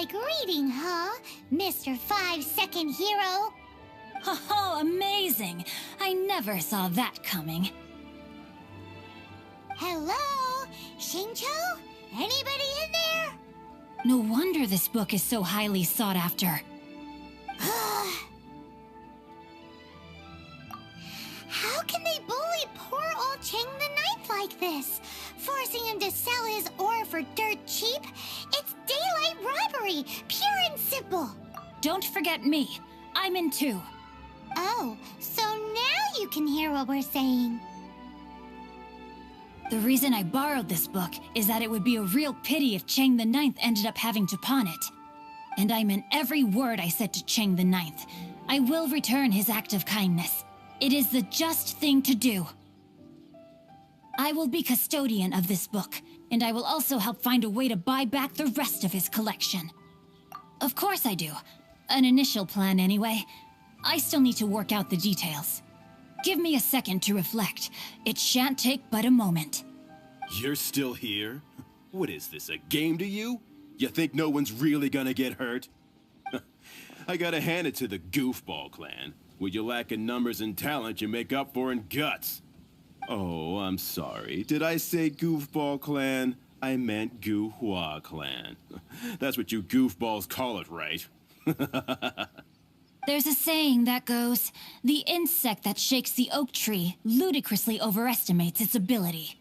like reading, huh, Mr. 5-second hero? Oh, amazing! I never saw that coming. Hello? Shincho? Anybody in there? No wonder this book is so highly sought after. How can they bully poor old Chang the Ninth like this? Forcing him to sell his ore for dirt cheap? It's daylight robbery, pure and simple. Don't forget me. I'm in too. Oh, so now you can hear what we're saying. The reason I borrowed this book is that it would be a real pity if Chang the Ninth ended up having to pawn it. And I meant every word I said to Chang the Ninth. I will return his act of kindness. It is the just thing to do. I will be custodian of this book, and I will also help find a way to buy back the rest of his collection. Of course I do. An initial plan anyway. I still need to work out the details. Give me a second to reflect. It shan't take but a moment. You're still here? What is this, a game to you? You think no one's really gonna get hurt? I gotta hand it to the Goofball clan. What you lack in numbers and talent, you make up for in guts. Oh, I'm sorry. Did I say Goofball clan? I meant Guhua clan. That's what you goofballs call it, right? There's a saying that goes, the insect that shakes the oak tree ludicrously overestimates its ability.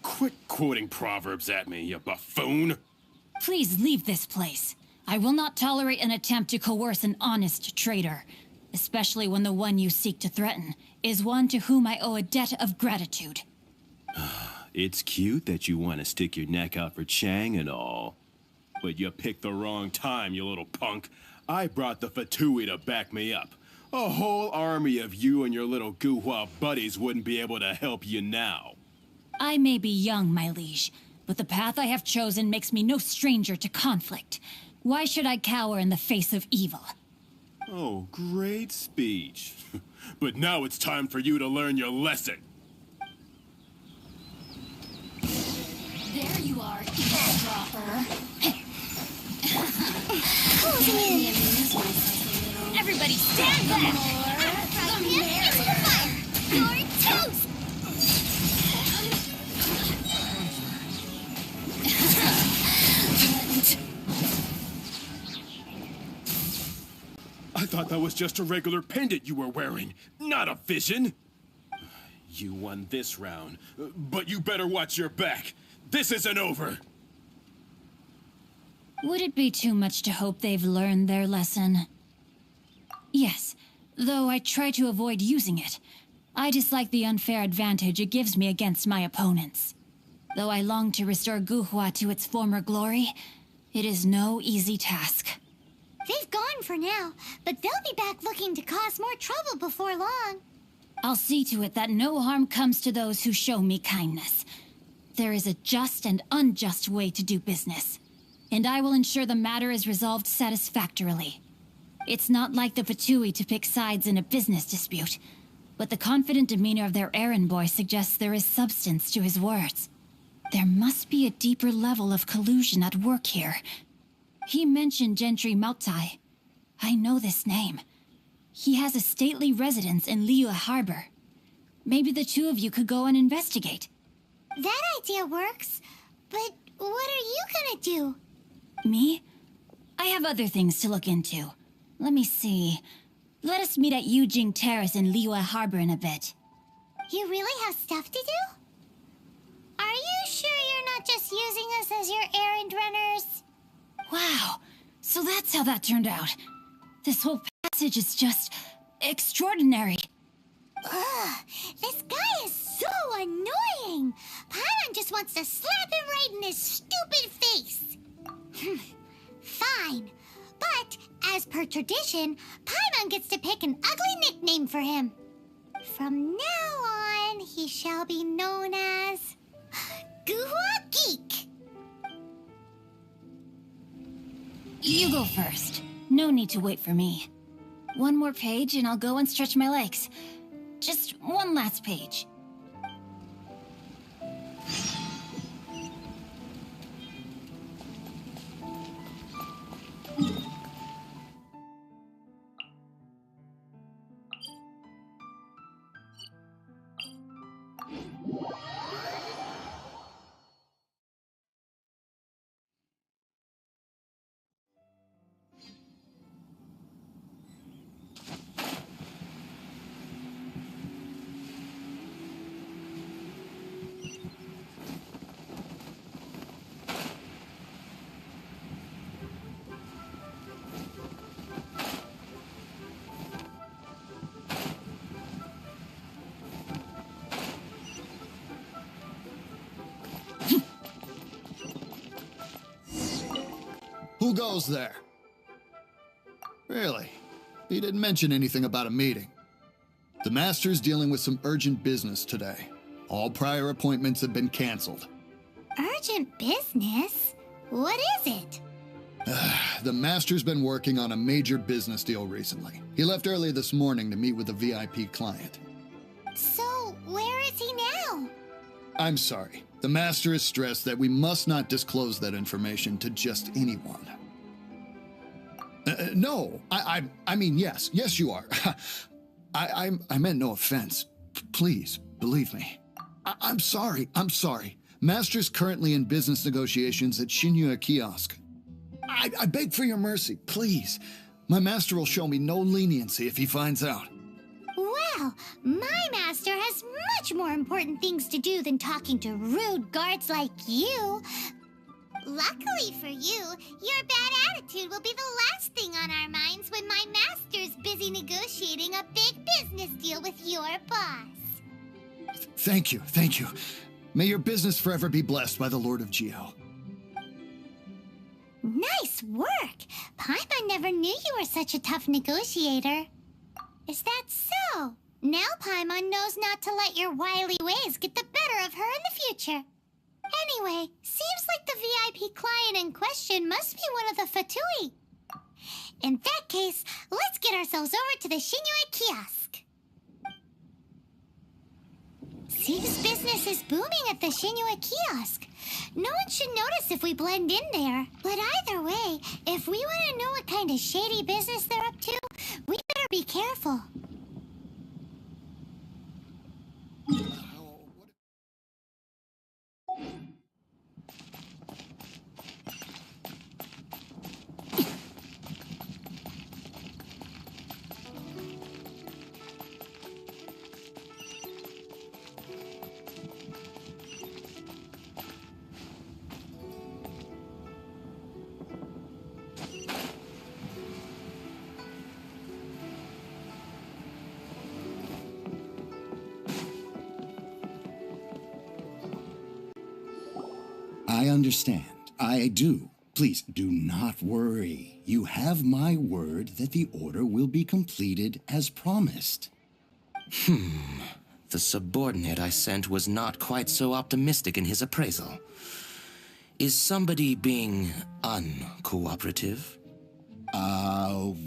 Quit quoting proverbs at me, you buffoon. Please leave this place. I will not tolerate an attempt to coerce an honest trader, especially when the one you seek to threaten is one to whom I owe a debt of gratitude. It's cute that you want to stick your neck out for Chang and all. But you picked the wrong time, you little punk. I brought the Fatui to back me up. A whole army of you and your little Guhua buddies wouldn't be able to help you now. I may be young, my liege, but the path I have chosen makes me no stranger to conflict. Why should I cower in the face of evil? Oh, great speech. But now it's time for you to learn your lesson. There you are, eavesdropper. Closing in. Everybody stand back! From him into the fire. You're toast. I thought that was just a regular pendant you were wearing, not a vision. You won this round, but you better watch your back. This isn't over. Would it be too much to hope they've learned their lesson? Yes, though I try to avoid using it. I dislike the unfair advantage it gives me against my opponents. Though I long to restore Guhua to its former glory, it is no easy task. They've gone for now, but they'll be back looking to cause more trouble before long. I'll see to it that no harm comes to those who show me kindness. There is a just and unjust way to do business, and I will ensure the matter is resolved satisfactorily. It's not like the Fatui to pick sides in a business dispute, but the confident demeanor of their errand boy suggests there is substance to his words. There must be a deeper level of collusion at work here. He mentioned Gentry Mautai. I know this name. He has a stately residence in Liyue Harbor. Maybe the two of you could go and investigate. That idea works, but what are you gonna do? Me? I have other things to look into. Let me see. Let us meet at Yujing Terrace in Liyue Harbor in a bit. You really have stuff to do? Are you sure you're not just using us as your errand runners? Wow, so that's how that turned out. This whole passage is just extraordinary. Ugh, this guy is so annoying. Paimon just wants to slap him right in his stupid face. Fine, but as per tradition, Paimon gets to pick an ugly nickname for him. From now on, he shall be known as Guhua Geek. You go first. No need to wait for me. One more page and I'll go and stretch my legs. Just one last page. Who goes there? Really? He didn't mention anything about a meeting. The Master's dealing with some urgent business today. All prior appointments have been canceled. Urgent business? What is it? The Master's been working on a major business deal recently. He left early this morning to meet with a VIP client. So, where is he now? I'm sorry. The Master has stressed that we must not disclose that information to just anyone. No, I mean, yes, you are. I meant no offense. Please, believe me. I'm sorry. Master's currently in business negotiations at Shinya Kiosk. I beg for your mercy, please. My master will show me no leniency if he finds out. Well, my master has much more important things to do than talking to rude guards like you. Luckily for you, your bad attitude will be the last thing on our minds when my master's busy negotiating a big business deal with your boss. Thank you. May your business forever be blessed by the Lord of Geo. Nice work! Paimon never knew you were such a tough negotiator. Is that so? Now Paimon knows not to let your wily ways get the better of her in the future. Anyway, seems like the VIP client in question must be one of the Fatui. In that case, let's get ourselves over to the Shinue Kiosk. Seems business is booming at the Shinue Kiosk. No one should notice if we blend in there. But either way, if we want to know what kind of shady business they're up to, we better be careful. I understand. I do. Please do not worry. You have my word that the order will be completed as promised. The subordinate I sent was not quite so optimistic in his appraisal. Is somebody being uncooperative?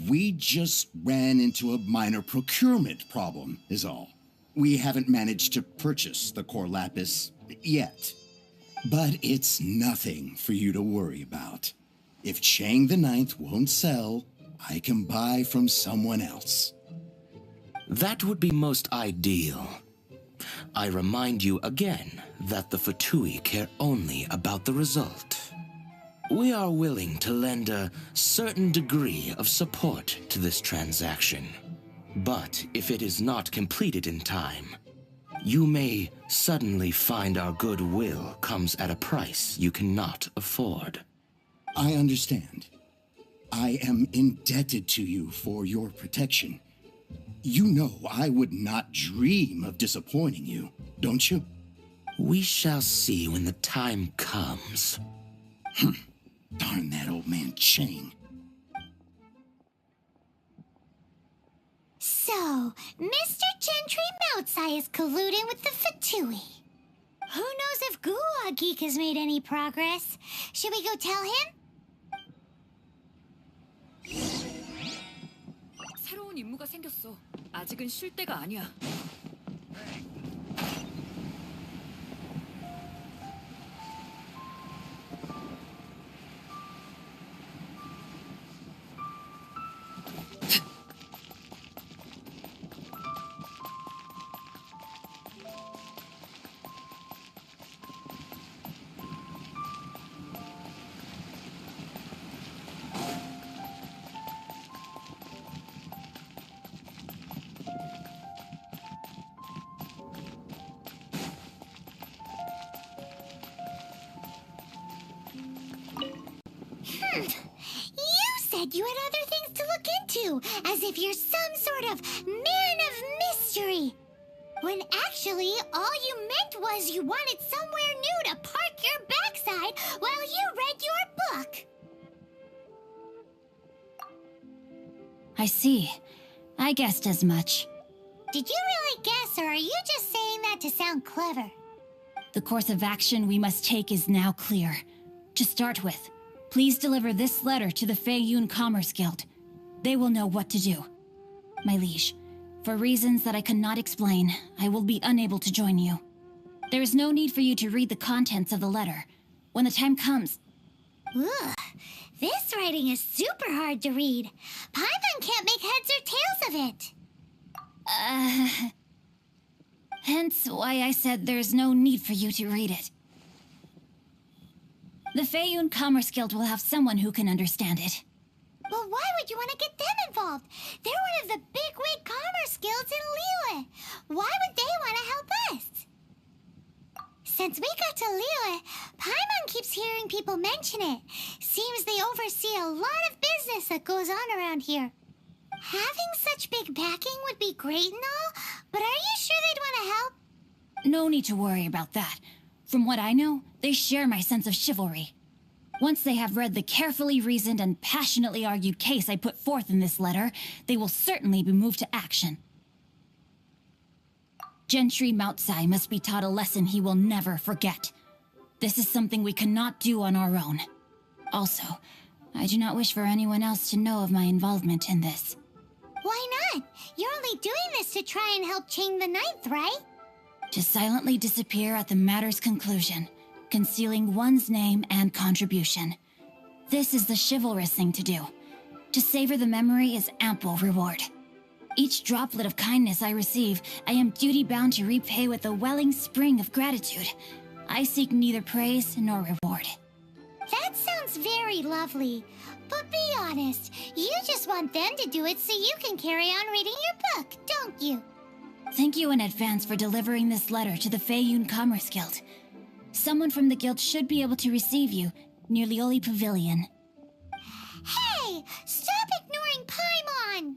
We just ran into a minor procurement problem, is all. We haven't managed to purchase the core lapis yet. But it's nothing for you to worry about. If Chang the Ninth won't sell, I can buy from someone else. That would be most ideal. I remind you again that the Fatui care only about the result. We are willing to lend a certain degree of support to this transaction. But if it is not completed in time, you may suddenly find our goodwill comes at a price you cannot afford. I understand. I am indebted to you for your protection. You know I would not dream of disappointing you, don't you? We shall see when the time comes. Darn that old man Chang. So, Mr. Gentry Moutsai is colluding with the Fatui. Who knows if Guwa Geek has made any progress? Should we go tell him? 새로운 임무가 생겼어. 아직은 쉴 때가 아니야. You said you had other things to look into, as if you're some sort of man of mystery. When actually, all you meant was you wanted somewhere new to park your backside while you read your book. I see. I guessed as much. Did you really guess, or are you just saying that to sound clever? The course of action we must take is now clear. To start with, please deliver this letter to the Feiyun Commerce Guild. They will know what to do. My liege, for reasons that I cannot explain, I will be unable to join you. There is no need for you to read the contents of the letter. When the time comes... Ugh, this writing is super hard to read. Paimon can't make heads or tails of it. Hence why I said there's no need for you to read it. The Feiyun Commerce Guild will have someone who can understand it. But why would you want to get them involved? They're one of the bigwig commerce guilds in Liyue. Why would they want to help us? Since we got to Liyue, Paimon keeps hearing people mention it. Seems they oversee a lot of business that goes on around here. Having such big backing would be great and all, but are you sure they'd want to help? No need to worry about that. From what I know, they share my sense of chivalry. Once they have read the carefully reasoned and passionately argued case I put forth in this letter, they will certainly be moved to action. Gentry Moutsai must be taught a lesson he will never forget. This is something we cannot do on our own. Also, I do not wish for anyone else to know of my involvement in this. Why not? You're only doing this to try and help Chang the Ninth, right? To silently disappear at the matter's conclusion, concealing one's name and contribution. This is the chivalrous thing to do. To savor the memory is ample reward. Each droplet of kindness I receive, I am duty-bound to repay with a welling spring of gratitude. I seek neither praise nor reward. That sounds very lovely. But be honest, you just want them to do it so you can carry on reading your book, don't you? Thank you in advance for delivering this letter to the Feiyun Commerce Guild. Someone from the guild should be able to receive you near Lioli Pavilion. Hey! Stop ignoring Paimon!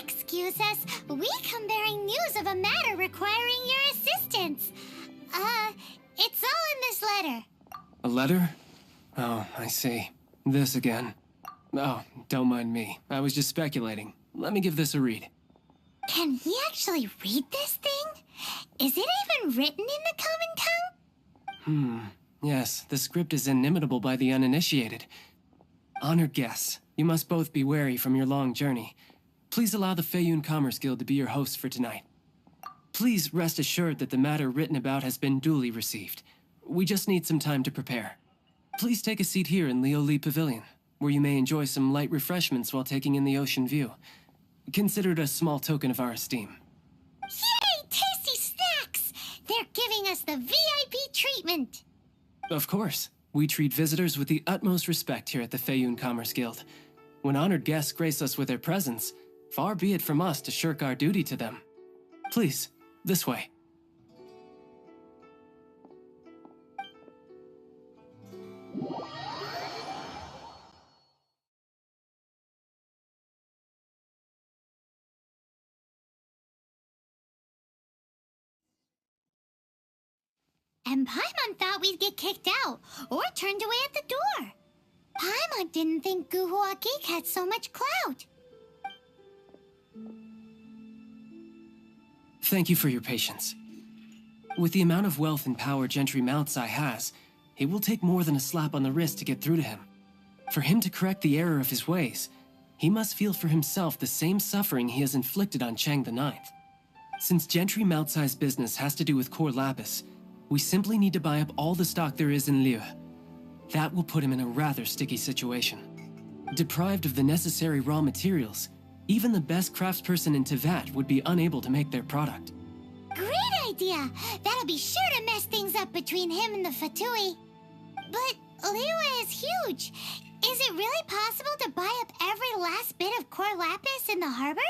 Excuse us, we come bearing news of a matter requiring your assistance. It's all in this letter. A letter? Oh, I see. This again. Oh, don't mind me. I was just speculating. Let me give this a read. Can he actually read this thing? Is it even written in the common tongue? Yes, the script is inimitable by the uninitiated. Honored guests, you must both be wary from your long journey. Please allow the Feiyun Commerce Guild to be your hosts for tonight. Please rest assured that the matter written about has been duly received. We just need some time to prepare. Please take a seat here in Lioli Pavilion, where you may enjoy some light refreshments while taking in the ocean view. Consider it a small token of our esteem. Yay! Tasty snacks! They're giving us the VIP treatment! Of course. We treat visitors with the utmost respect here at the Feiyun Commerce Guild. When honored guests grace us with their presence, far be it from us to shirk our duty to them. Please, this way. And Paimon thought we'd get kicked out, or turned away at the door. Paimon didn't think Guhua Geek had so much clout. Thank you for your patience. With the amount of wealth and power Gentry Moutsai has, it will take more than a slap on the wrist to get through to him. For him to correct the error of his ways, he must feel for himself the same suffering he has inflicted on Chang the Ninth. Since Gentry Moutsai's business has to do with core lapis, we simply need to buy up all the stock there is in Liyue. That will put him in a rather sticky situation. Deprived of the necessary raw materials, even the best craftsperson in Teyvat would be unable to make their product. Great idea! That'll be sure to mess things up between him and the Fatui. But Liyue is huge. Is it really possible to buy up every last bit of core lapis in the harbor?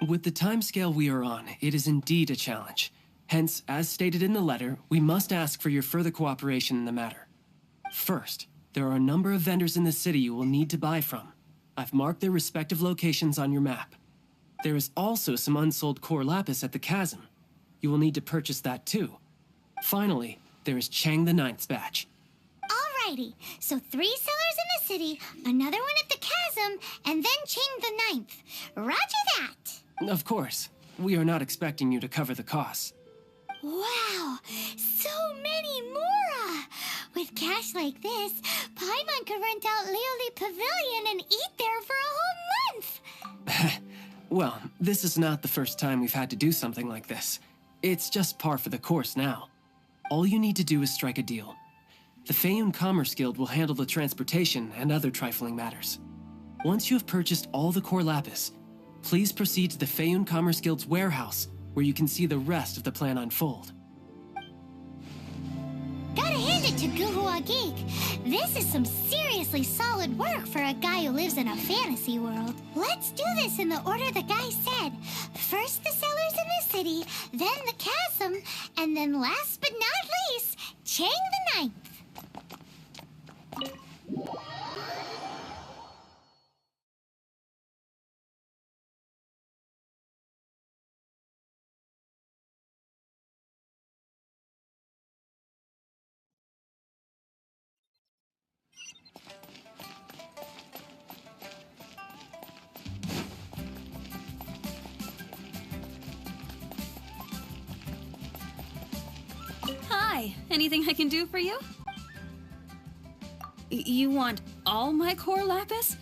With the timescale we are on, it is indeed a challenge. Hence, as stated in the letter, we must ask for your further cooperation in the matter. First, there are a number of vendors in the city you will need to buy from. I've marked their respective locations on your map. There is also some unsold core lapis at the chasm. You will need to purchase that too. Finally, there is Chang the Ninth's batch. Alrighty, so 3 sellers in the city, another one at the chasm, and then Ching the Ninth. Roger that! Of course, we are not expecting you to cover the costs. Wow, so many more! With cash like this, Paimon could rent out Leoli Pavilion and eat there for a whole month! Well, this is not the first time we've had to do something like this. It's just par for the course now. All you need to do is strike a deal. The Feiyun Commerce Guild will handle the transportation and other trifling matters. Once you have purchased all the core lapis, please proceed to the Feiyun Commerce Guild's warehouse, where you can see the rest of the plan unfold. Gotta hand it to Guhua Geek. This is some seriously solid work for a guy who lives in a fantasy world. Let's do this in the order the guy said. First the sellers in the city, then the chasm, and then last but not least, Chang the Ninth. Hi, anything I can do for you? You want all my core lapis?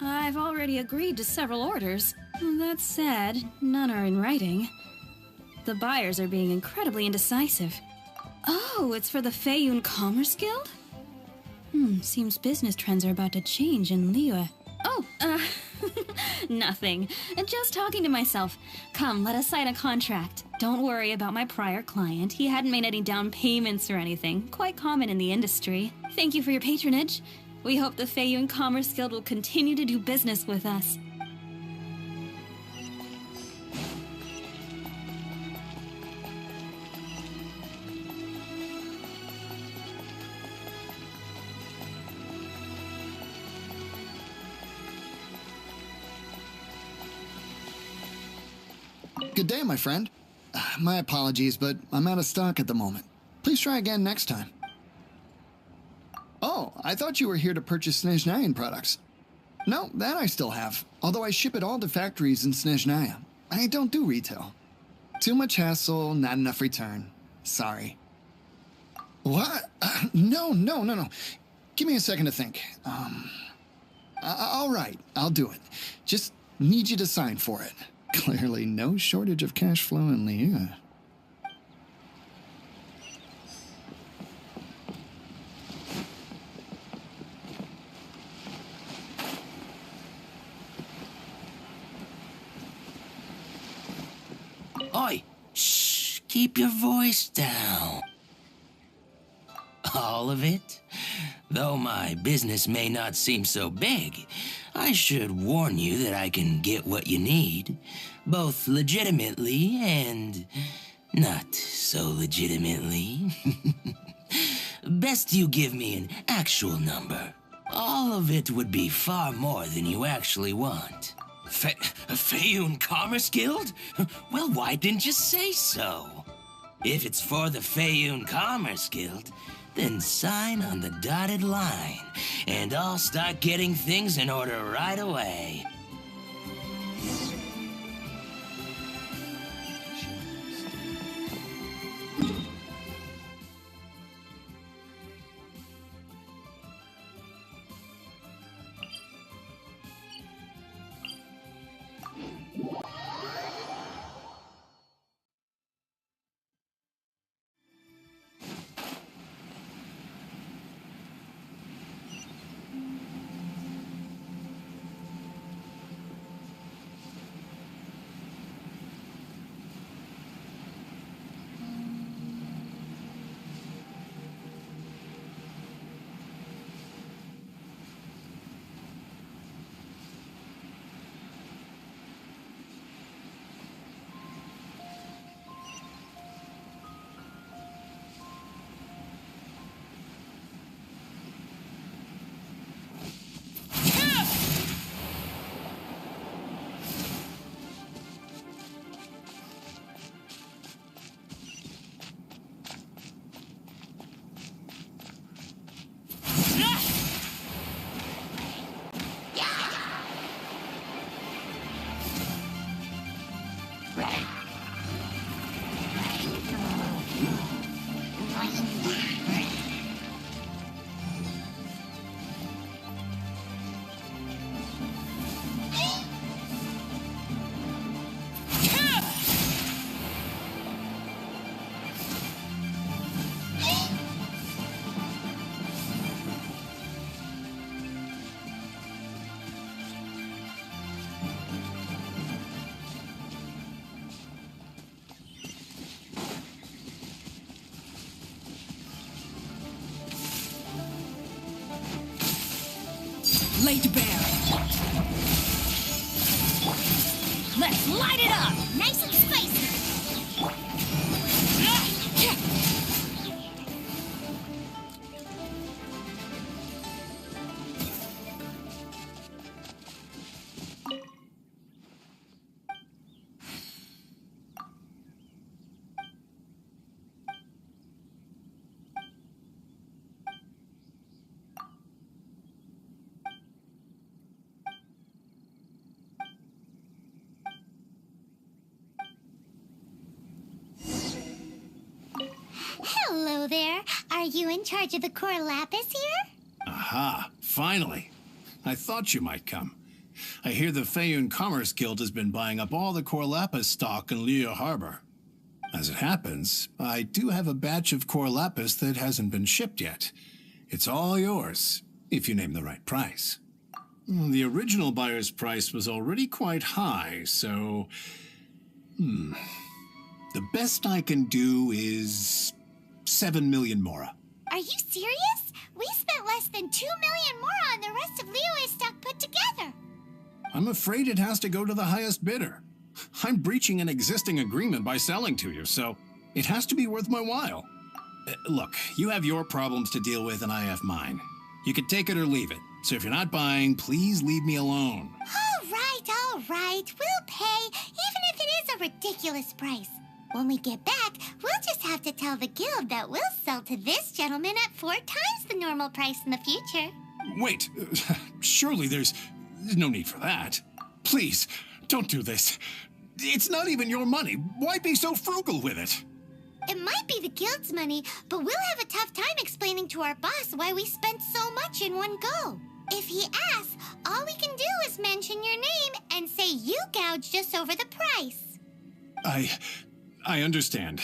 I've already agreed to several orders. That said, none are in writing. The buyers are being incredibly indecisive. Oh, it's for the Feiyun Commerce Guild? Seems business trends are about to change in Liyue. Oh, nothing. Just talking to myself. Come, let us sign a contract. Don't worry about my prior client. He hadn't made any down payments or anything. Quite common in the industry. Thank you for your patronage. We hope the Feiyun Commerce Guild will continue to do business with us. Good day, my friend. My apologies, but I'm out of stock at the moment. Please try again next time. Oh, I thought you were here to purchase Snezhnayan products. No, that I still have, although I ship it all to factories in Snezhnaya. I don't do retail. Too much hassle, not enough return. Sorry. What? No. Give me a second to think. All right, I'll do it. Just need you to sign for it. Clearly no shortage of cash flow in Liyue. Oi! Shh! Keep your voice down. All of it? Though my business may not seem so big, I should warn you that I can get what you need, both legitimately and not so legitimately. Best you give me an actual number. All of it would be far more than you actually want. Feiyun Commerce Guild? Well, why didn't you say so? If it's for the Feiyun Commerce Guild, then sign on the dotted line, and I'll start getting things in order right away. laid bare. Let's light it up! Nice and spicy. Hello there. Are you in charge of the core lapis here? Aha, finally. I thought you might come. I hear the Feiyun Commerce Guild has been buying up all the core lapis stock in Liyue Harbor. As it happens, I do have a batch of core lapis that hasn't been shipped yet. It's all yours, if you name the right price. The original buyer's price was already quite high, so... The best I can do is 7 million mora. Are you serious? We spent less than 2 million more on the rest of Liyue's stock put together. I'm afraid it has to go to the highest bidder. I'm breaching an existing agreement by selling to you, so it has to be worth my while. Look, you have your problems to deal with and I have mine. You can take it or leave it. So if you're not buying, please leave me alone. All right. We'll pay, even if it is a ridiculous price. When we get back, we'll just have to tell the guild that we'll sell to this gentleman at 4 times the normal price in the future. Wait, surely there's no need for that. Please, don't do this. It's not even your money. Why be so frugal with it? It might be the guild's money, but we'll have a tough time explaining to our boss why we spent so much in one go. If he asks, all we can do is mention your name and say you gouged us over the price. I understand.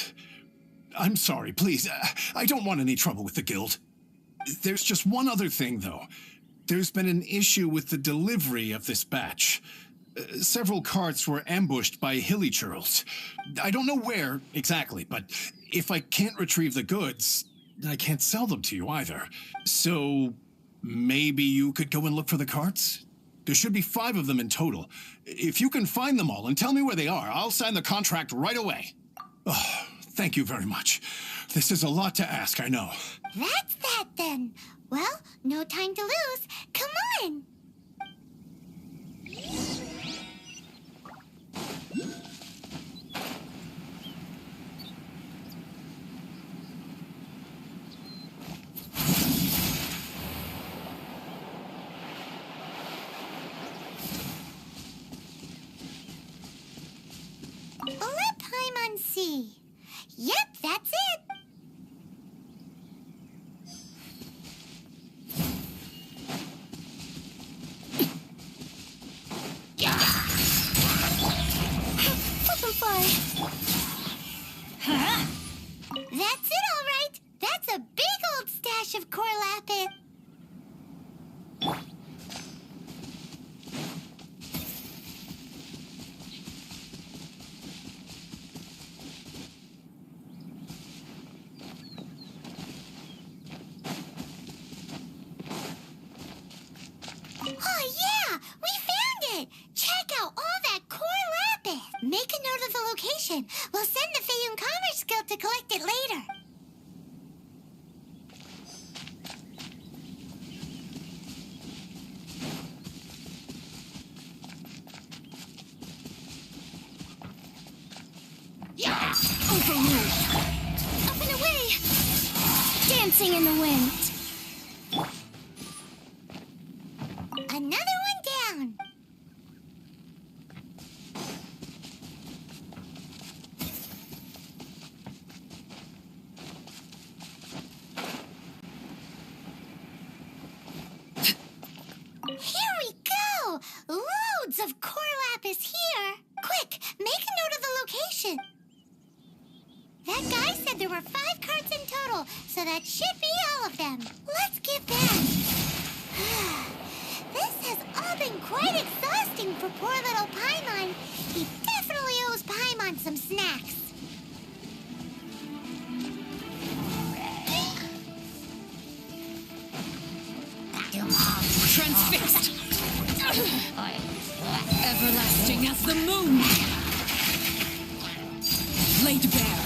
I'm sorry, please. I don't want any trouble with the guild. There's just one other thing, though. There's been an issue with the delivery of this batch. Several carts were ambushed by hilly churls. I don't know where exactly, but if I can't retrieve the goods, I can't sell them to you either. So maybe you could go and look for the carts? There should be 5 of them in total. If you can find them all and tell me where they are, I'll sign the contract right away. Oh, thank you very much. This is a lot to ask, I know. That's that then. Well, no time to lose. Come on. Let Paimon see. Yep, that's it. That's it, all right. That's a big old stash of core lapis. Oh, yeah! We found it! Check out all that core lapis! Make a note of the location. We'll send the Feiyun Commerce Guild to collect it later. Overruled. Up and away! Dancing in the wind. Another one down. Here we go! Loads of core lapis here. Quick, make a note of the location. That guy said there were 5 carts in total, so that should be all of them. Let's get back. This has all been quite exhausting for poor little Paimon. He definitely owes Paimon some snacks. Transfixed! Everlasting as the moon! Laid bare.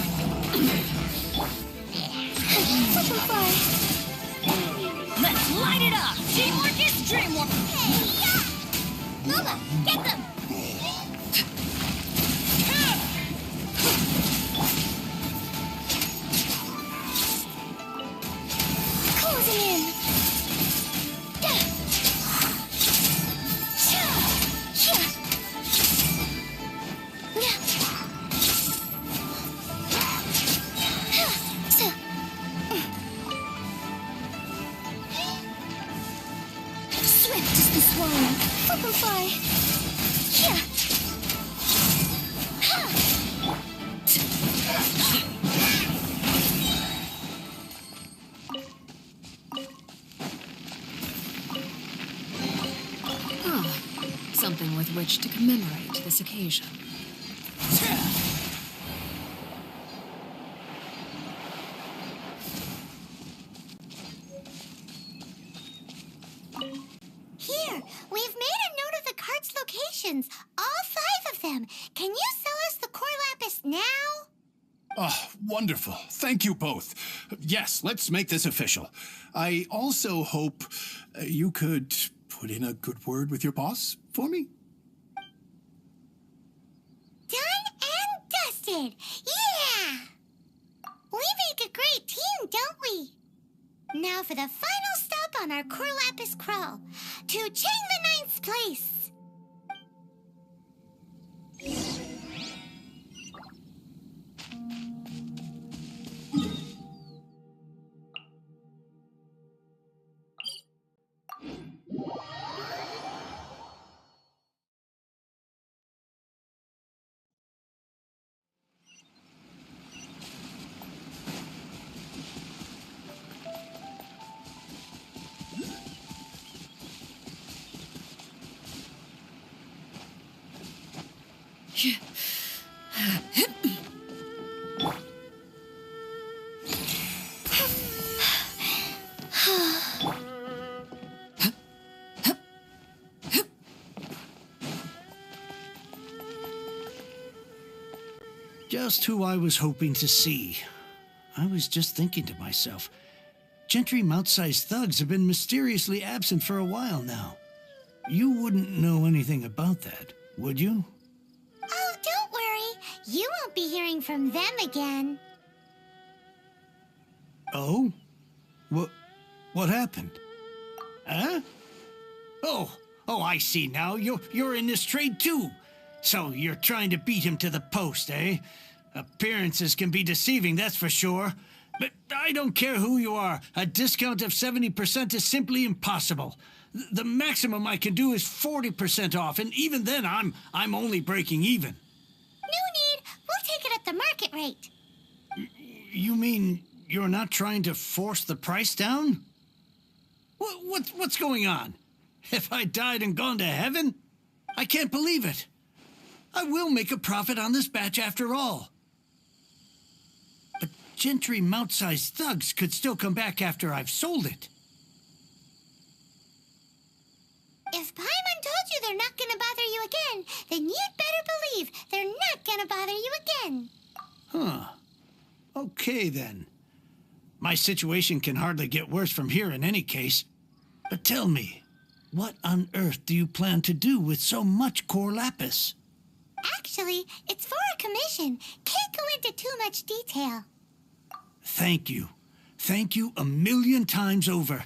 Let's light it up! Teamwork is dreamwork! Hey, yeah! Luma, get them! Closing in! Swift is the swallow. Butterfly. Yeah. Something with which to commemorate this occasion. Here, we've made a note of the cart's locations. All 5 of them. Can you sell us the core lapis now? Oh, wonderful. Thank you both. Yes, let's make this official. I also hope you could put in a good word with your boss for me. Done and dusted. Yeah! We make a great team, don't we? Now for the final stop on our core lapis crawl. To chain the 9th place. Just who I was hoping to see. I was just thinking to myself, Gentry mount-sized thugs have been mysteriously absent for a while now. You wouldn't know anything about that, would you? Oh, don't worry. You won't be hearing from them again. Oh? What happened? Huh? Oh, I see now. You're in this trade too. So you're trying to beat him to the post, eh? Appearances can be deceiving, that's for sure. But I don't care who you are. A discount of 70% is simply impossible. The maximum I can do is 40% off, and even then I'm only breaking even. No need. We'll take it at the market rate. You mean you're not trying to force the price down? What's going on? Have I died and gone to heaven? I can't believe it. I will make a profit on this batch after all. But Gentry mount-sized thugs could still come back after I've sold it. If Paimon told you they're not gonna bother you again, then you'd better believe they're not gonna bother you again. Huh. Okay, then. My situation can hardly get worse from here in any case. But tell me, what on earth do you plan to do with so much core lapis? Actually, it's for a commission. Can't go into too much detail. Thank you. Thank you a million times over.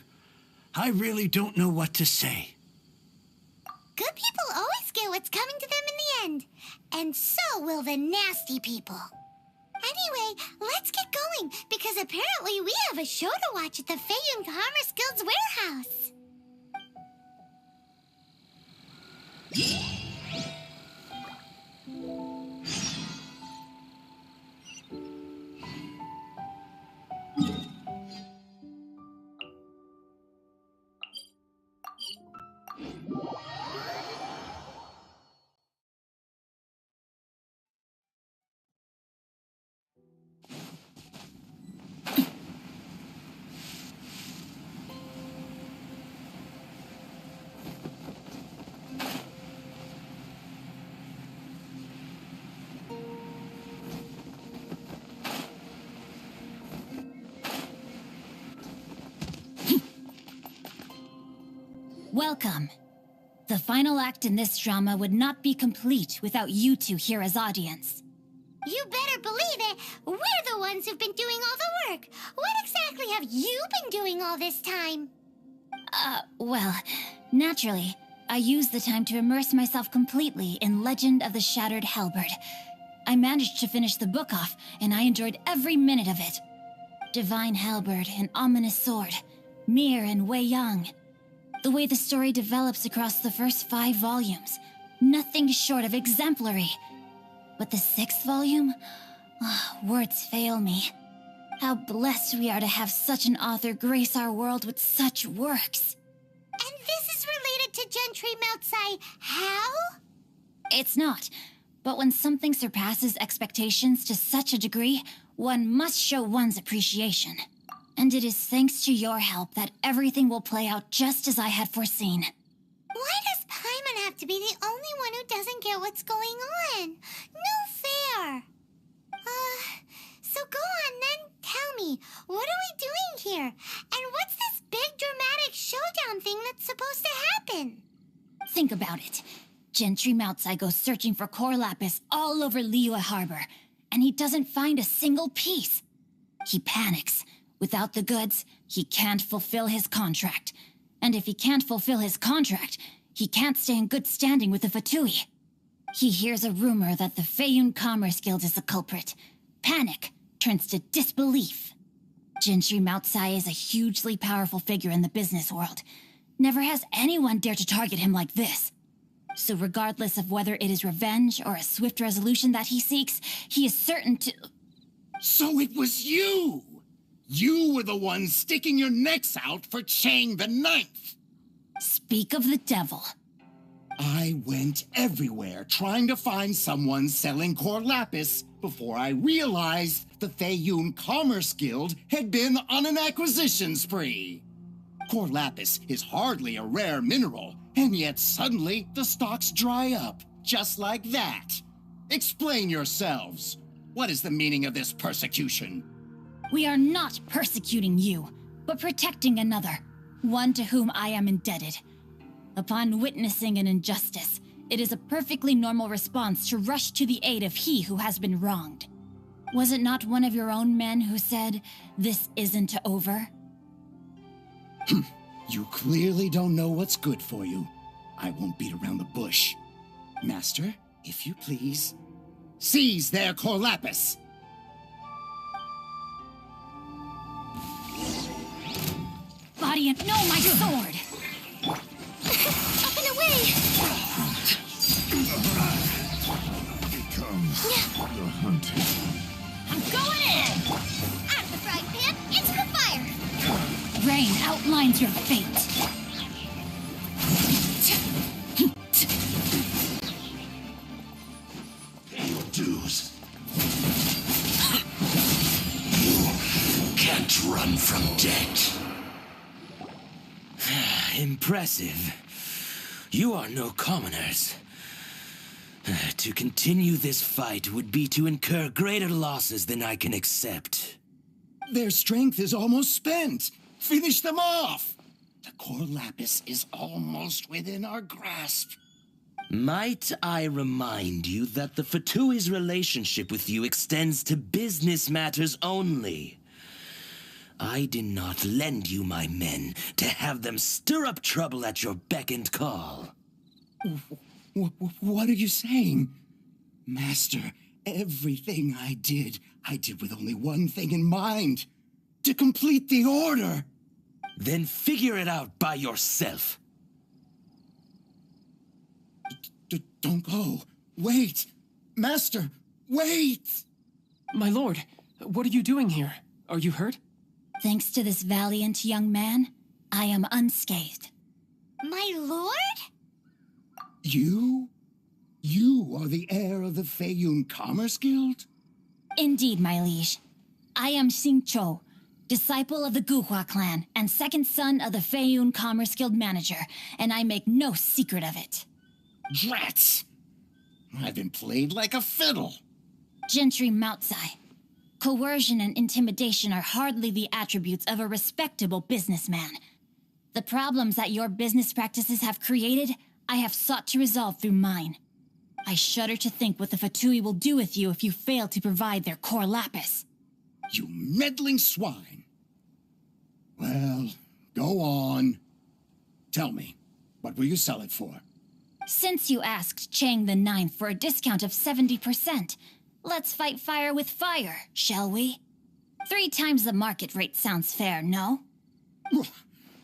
I really don't know what to say. Good people always get what's coming to them in the end. And so will the nasty people. Anyway, let's get going, because apparently we have a show to watch at the Feiyun Commerce Guild's warehouse. Welcome. The final act in this drama would not be complete without you two here as audience. You better believe it. We're the ones who've been doing all the work. What exactly have you been doing all this time? Well, naturally, I used the time to immerse myself completely in Legend of the Shattered Halberd. I managed to finish the book off, and I enjoyed every minute of it. Divine Halberd, an ominous sword, Mir and Wei Yang. The way the story develops across the first 5 volumes, nothing short of exemplary. But the 6th volume? Words fail me. How blessed we are to have such an author grace our world with such works. And this is related to Gentry Meltsai. How? It's not. But when something surpasses expectations to such a degree, one must show one's appreciation. And it is thanks to your help that everything will play out just as I had foreseen. Why does Paimon have to be the only one who doesn't get what's going on? No fair. So go on then, tell me, what are we doing here? And what's this big dramatic showdown thing that's supposed to happen? Think about it. Gentry Meltsai goes searching for core lapis all over Liyue Harbor, and he doesn't find a single piece. He panics. Without the goods, he can't fulfill his contract. And if he can't fulfill his contract, he can't stay in good standing with the Fatui. He hears a rumor that the Feiyun Commerce Guild is the culprit. Panic turns to disbelief. Gentry Meltsai is a hugely powerful figure in the business world. Never has anyone dared to target him like this. So regardless of whether it is revenge or a swift resolution that he seeks, he is certain to... So it was you! You were the one sticking your necks out for Chang the Ninth! Speak of the devil. I went everywhere trying to find someone selling core lapis before I realized the Feiyun Commerce Guild had been on an acquisition spree. Core lapis is hardly a rare mineral, and yet suddenly the stocks dry up, just like that. Explain yourselves. What is the meaning of this persecution? We are not persecuting you, but protecting another, one to whom I am indebted. Upon witnessing an injustice, it is a perfectly normal response to rush to the aid of he who has been wronged. Was it not one of your own men who said, "This isn't over"? You clearly don't know what's good for you. I won't beat around the bush. Master, if you please, seize their core lapis! Body and... No, my sword! Up and away! Comes the hunting. I'm going in! Out of the frying pan, into the fire! Rain outlines your fate. Pay your dues. You can't run from debt. Impressive. You are no commoners. To continue this fight would be to incur greater losses than I can accept. Their strength is almost spent. Finish them off! The core lapis is almost within our grasp. Might I remind you that the Fatui's relationship with you extends to business matters only? I did not lend you my men to have them stir up trouble at your beck and call. What are you saying? Master, everything I did with only one thing in mind. To complete the order. Then figure it out by yourself. Don't go. Wait. Master, wait! My lord, what are you doing here? Are you hurt? Thanks to this valiant young man, I am unscathed. My lord? You? You are the heir of the Feiyun Commerce Guild? Indeed, my liege. I am Xing Chou, disciple of the Guhua clan and second son of the Feiyun Commerce Guild manager, and I make no secret of it. Drats! I've been played like a fiddle. Gentry Meltsai. Coercion and intimidation are hardly the attributes of a respectable businessman. The problems that your business practices have created, I have sought to resolve through mine. I shudder to think what the Fatui will do with you if you fail to provide their core lapis. You meddling swine. Well, go on. Tell me, what will you sell it for? Since you asked Chang the Ninth for a discount of 70%, let's fight fire with fire, shall we? 3 times the market rate sounds fair, no?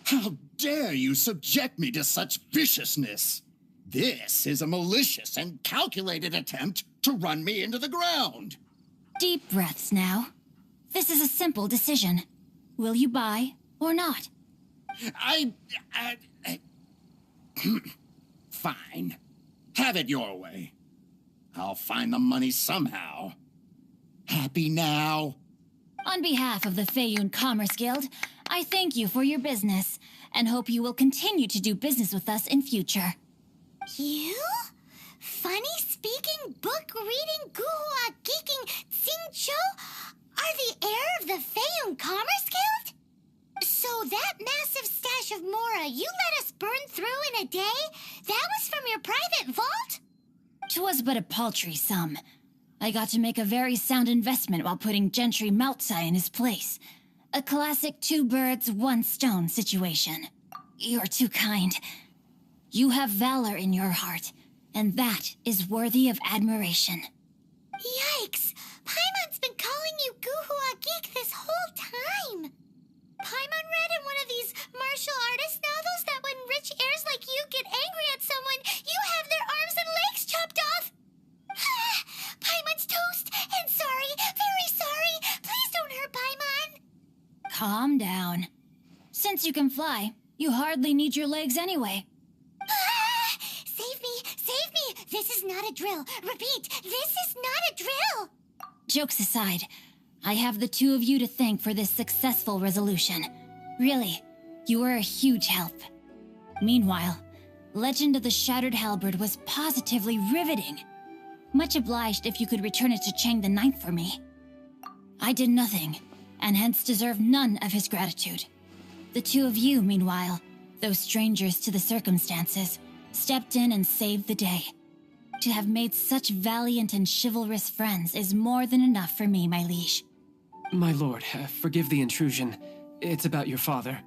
How dare you subject me to such viciousness? This is a malicious and calculated attempt to run me into the ground. Deep breaths now. This is a simple decision. Will you buy or not? Fine. Have it your way. I'll find the money somehow. Happy now? On behalf of the Feiyun Commerce Guild, I thank you for your business and hope you will continue to do business with us in future. You? Funny-speaking, book-reading, guhua geeking Xingqiu are the heir of the Feiyun Commerce Guild? So that massive stash of Mora you let us burn through in a day, that was from your private vault? 'Twas but a paltry sum. I got to make a very sound investment while putting Gentry Maltsai in his place. A classic 2 birds, 1 stone situation. You're too kind. You have valor in your heart, and that is worthy of admiration. Yikes! Paimon's been calling you Guhua Geek this whole time. Paimon read in one of these martial artist novels that when rich heirs like you get angry at someone, you have their arms and legs chopped off. Paimon's toast, and sorry, very sorry. Please don't hurt Paimon. Calm down. Since you can fly, you hardly need your legs anyway. Save me, save me. This is not a drill. Repeat, this is not a drill. Jokes aside, I have the 2 of you to thank for this successful resolution. Really, you were a huge help. Meanwhile, Legend of the Shattered Halberd was positively riveting. Much obliged if you could return it to Chang the Ninth for me. I did nothing, and hence deserve none of his gratitude. The 2 of you, meanwhile, though strangers to the circumstances, stepped in and saved the day. To have made such valiant and chivalrous friends is more than enough for me, my liege. My lord, forgive the intrusion. It's about your father.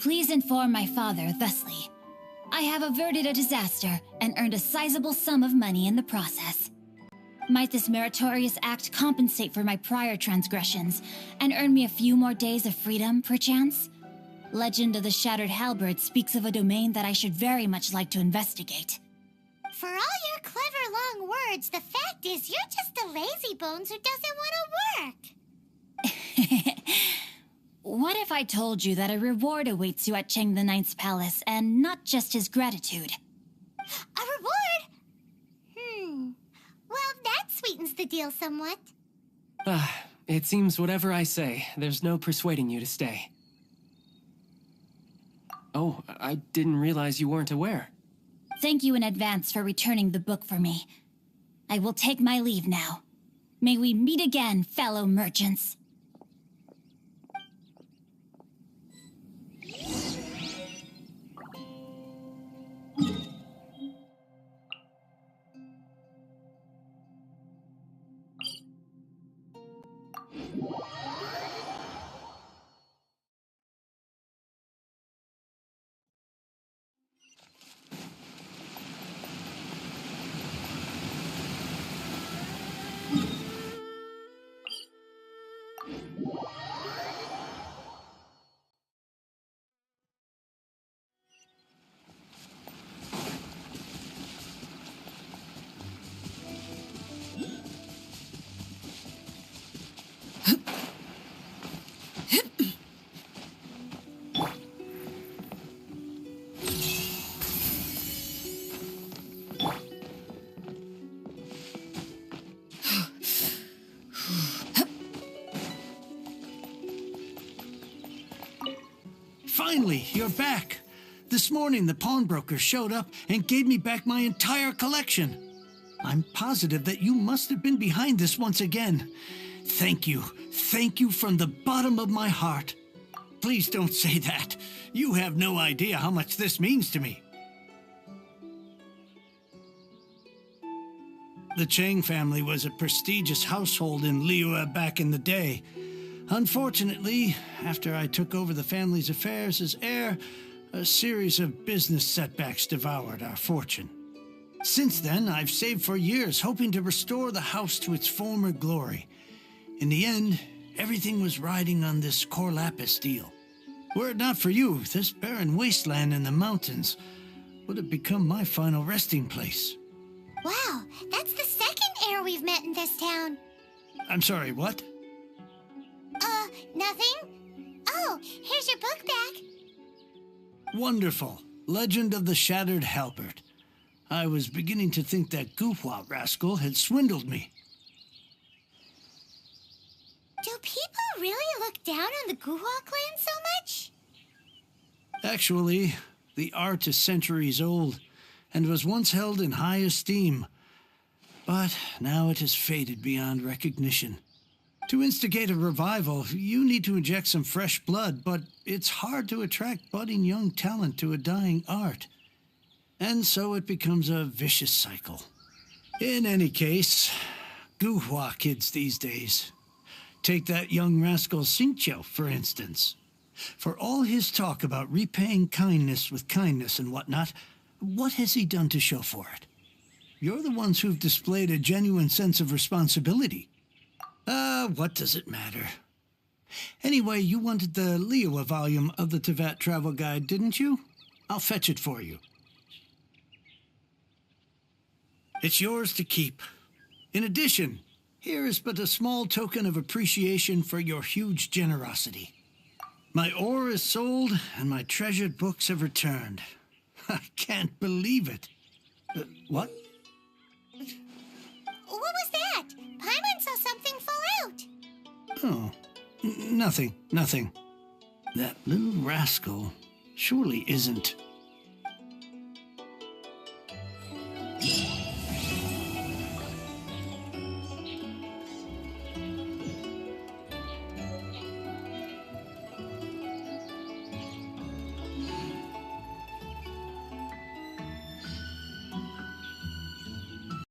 Please inform my father thusly. I have averted a disaster and earned a sizable sum of money in the process. Might this meritorious act compensate for my prior transgressions and earn me a few more days of freedom, perchance? Legend of the Shattered Halberd speaks of a domain that I should very much like to investigate. For all your clever long words, the fact is you're just a lazy bones who doesn't want to work. What if I told you that a reward awaits you at Chang the Ninth's palace, and not just his gratitude? A reward? Well, that sweetens the deal somewhat. It seems whatever I say, there's no persuading you to stay. Oh, I didn't realize you weren't aware. Thank you in advance for returning the book for me. I will take my leave now. May we meet again, fellow merchants. Finally, you're back. This morning, the pawnbroker showed up and gave me back my entire collection. I'm positive that you must have been behind this once again. Thank you. Thank you from the bottom of my heart. Please don't say that. You have no idea how much this means to me. The Chang family was a prestigious household in Liyue back in the day. Unfortunately, after I took over the family's affairs as heir, a series of business setbacks devoured our fortune. Since then, I've saved for years, hoping to restore the house to its former glory. In the end, everything was riding on this core lapis deal. Were it not for you, this barren wasteland in the mountains would have become my final resting place. Wow, that's the second heir we've met in this town. I'm sorry, what? Nothing? Oh, here's your book back. Wonderful. Legend of the Shattered Halberd. I was beginning to think that Guhua rascal had swindled me. Do people really look down on the Guhua clan so much? Actually, the art is centuries old and was once held in high esteem. But now it has faded beyond recognition. To instigate a revival, you need to inject some fresh blood, but it's hard to attract budding young talent to a dying art. And so it becomes a vicious cycle. In any case, Guhua kids these days. Take that young rascal Xingqiu, for instance. For all his talk about repaying kindness with kindness and whatnot, what has he done to show for it? You're the ones who've displayed a genuine sense of responsibility. What does it matter? Anyway, you wanted the Liyue volume of the Teyvat Travel Guide, didn't you? I'll fetch it for you. It's yours to keep. In addition, here is but a small token of appreciation for your huge generosity. My ore is sold, and my treasured books have returned. I can't believe it. What? What was that? Paimon saw something fall out. Oh, nothing. That little rascal surely isn't...